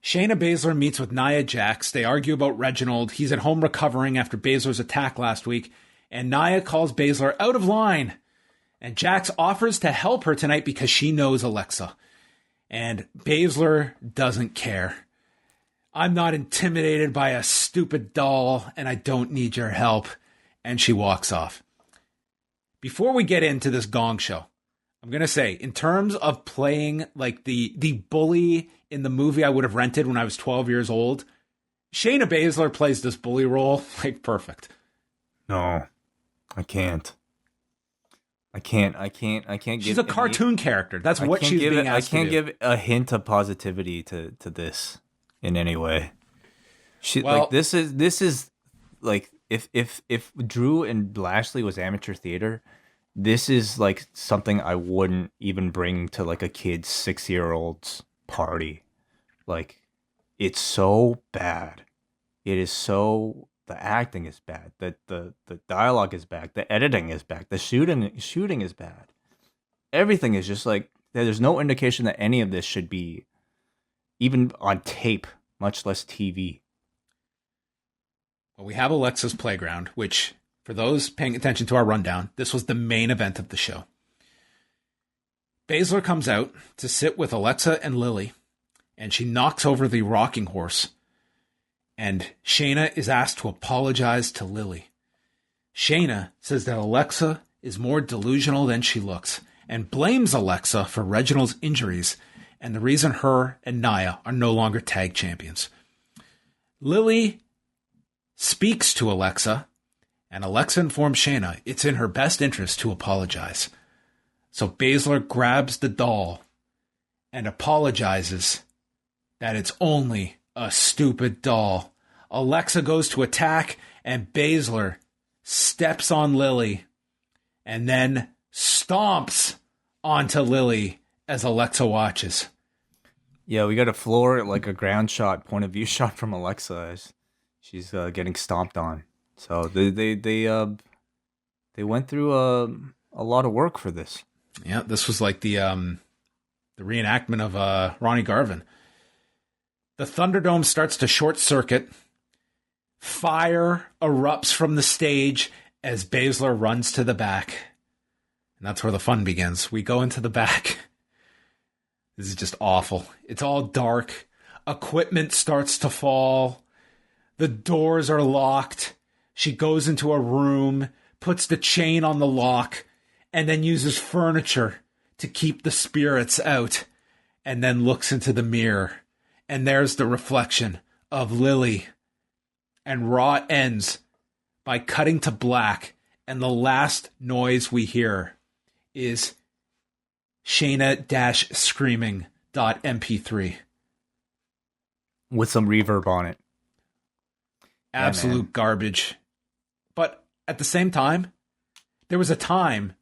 Shayna Baszler meets with Nia Jax. They argue about Reginald. He's at home recovering after Baszler's attack last week, and Nia calls Baszler out of line. And Jax offers to help her tonight because she knows Alexa. And Baszler doesn't care. I'm not intimidated by a stupid doll, and I don't need your help. And she walks off. Before we get into this Gong Show, I'm going to say, in terms of playing like the bully in the movie I would have rented when I was 12 years old, Shayna Baszler plays this bully role like perfect. No, I can't. I can't She's a cartoon character. That's what she's being asked to do. I can't give a hint of positivity to this in any way. This is like if Drew and Lashley was amateur theater, this is like something I wouldn't even bring to like a kid's 6-year-old's party. Like, it's so bad. It is so. The acting is bad. The dialogue is bad. The editing is bad. The shooting is bad. Everything is just like, there's no indication that any of this should be even on tape, much less TV. Well, we have Alexa's Playground, which, for those paying attention to our rundown, this was the main event of the show. Baszler comes out to sit with Alexa and Lily, and she knocks over the rocking horse. And Shayna is asked to apologize to Lily. Shayna says that Alexa is more delusional than she looks and blames Alexa for Reginald's injuries and the reason her and Nia are no longer tag champions. Lily speaks to Alexa, and Alexa informs Shayna it's in her best interest to apologize. So Baszler grabs the doll and apologizes that it's only a stupid doll. Alexa goes to attack, and Baszler steps on Lily and then stomps onto Lily as Alexa watches. Yeah, we got a floor, like a ground shot, point of view shot from Alexa as she's getting stomped on. So they went through a lot of work for this. Yeah, this was like the reenactment of Ronnie Garvin. The Thunderdome starts to short circuit. Fire erupts from the stage as Baszler runs to the back. And that's where the fun begins. We go into the back. This is just awful. It's all dark. Equipment starts to fall. The doors are locked. She goes into a room, puts the chain on the lock, and then uses furniture to keep the spirits out, and then looks into the mirror. And there's the reflection of Lily. And Raw ends by cutting to black. And the last noise we hear is Shayna-screaming.mp3. With some reverb on it. Absolute garbage. But at the same time, there was a time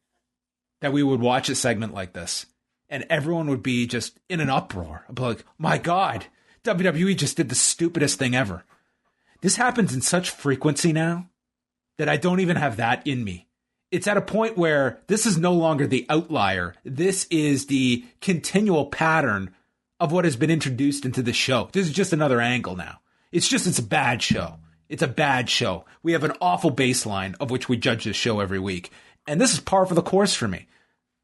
that we would watch a segment like this, and everyone would be just in an uproar. I'd be like, my God, WWE just did the stupidest thing ever. This happens in such frequency now that I don't even have that in me. It's at a point where this is no longer the outlier. This is the continual pattern of what has been introduced into the show. This is just another angle now. It's a bad show. It's a bad show. We have an awful baseline of which we judge this show every week. And this is par for the course for me.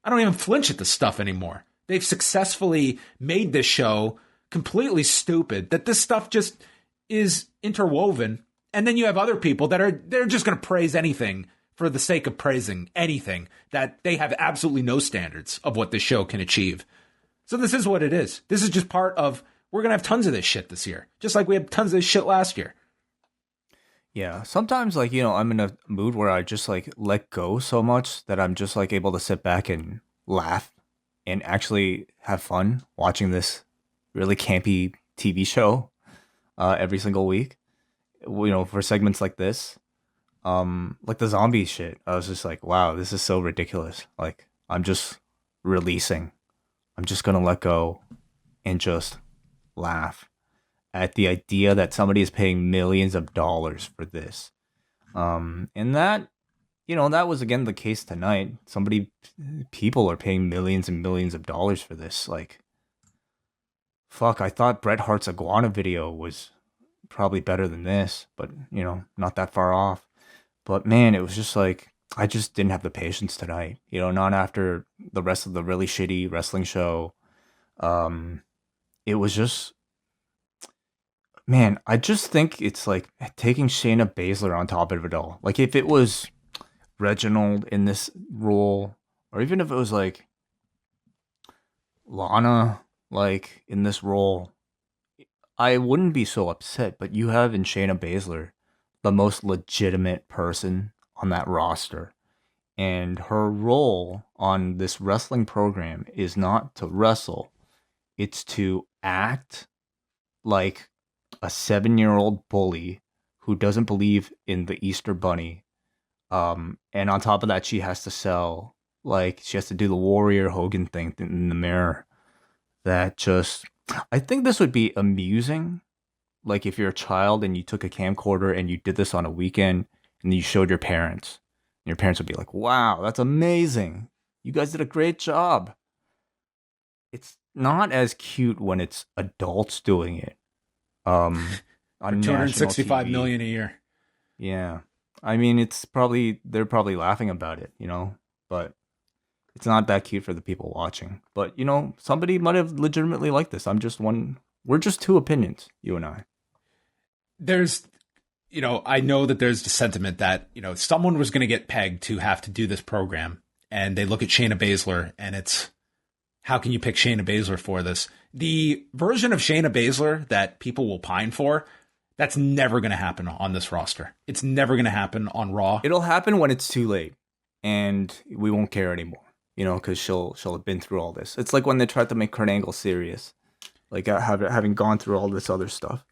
I don't even flinch at this stuff anymore. They've successfully made this show completely stupid, that this stuff just is interwoven. And then you have other people they're just going to praise anything for the sake of praising anything, that they have absolutely no standards of what this show can achieve. So this is what it is. This is just part of, we're going to have tons of this shit this year, just like we had tons of this shit last year. Yeah, sometimes, like, you know, I'm in a mood where I just, like, let go so much that I'm just, like, able to sit back and laugh and actually have fun watching this really campy TV show every single week, you know, for segments like this. Like the zombie shit, I was just like, wow, this is so ridiculous. Like, I'm just releasing. I'm just gonna let go and just laugh at the idea that somebody is paying millions of dollars for this. And that, you know, that was again the case tonight. People are paying millions and millions of dollars for this. Like, fuck, I thought Bret Hart's iguana video was probably better than this, but you know, not that far off. But man, it was just like I just didn't have the patience tonight. You know, not after the rest of the really shitty wrestling show. Um, it was just, man, I just think it's like taking Shayna Baszler on top of it all. Like if it was Reginald in this role, or even if it was like Lana like in this role, I wouldn't be so upset. But you have in Shayna Baszler the most legitimate person on that roster. And her role on this wrestling program is not to wrestle, it's to act like a 7-year-old bully who doesn't believe in the Easter Bunny. And on top of that, she has to sell, like, she has to do the Warrior Hogan thing in the mirror. That just, I think this would be amusing. Like, if you're a child and you took a camcorder and you did this on a weekend and you showed your parents, and your parents would be like, wow, that's amazing. You guys did a great job. It's not as cute when it's adults doing it. For On national 265 TV. million a year. Yeah. I mean, it's probably they're probably laughing about it, you know, but it's not that cute for the people watching. But, you know, somebody might have legitimately liked this. I'm just one we're just two opinions, you and I. There's, I know that there's the sentiment that, someone was going to get pegged to have to do this program. And they look at Shayna Baszler and it's, how can you pick Shayna Baszler for this? The version of Shayna Baszler that people will pine for, that's never going to happen on this roster. It's never going to happen on Raw. It'll happen when it's too late and we won't care anymore, you know, because she'll have been through all this. It's like when they tried to make Kurt Angle serious, like having gone through all this other stuff.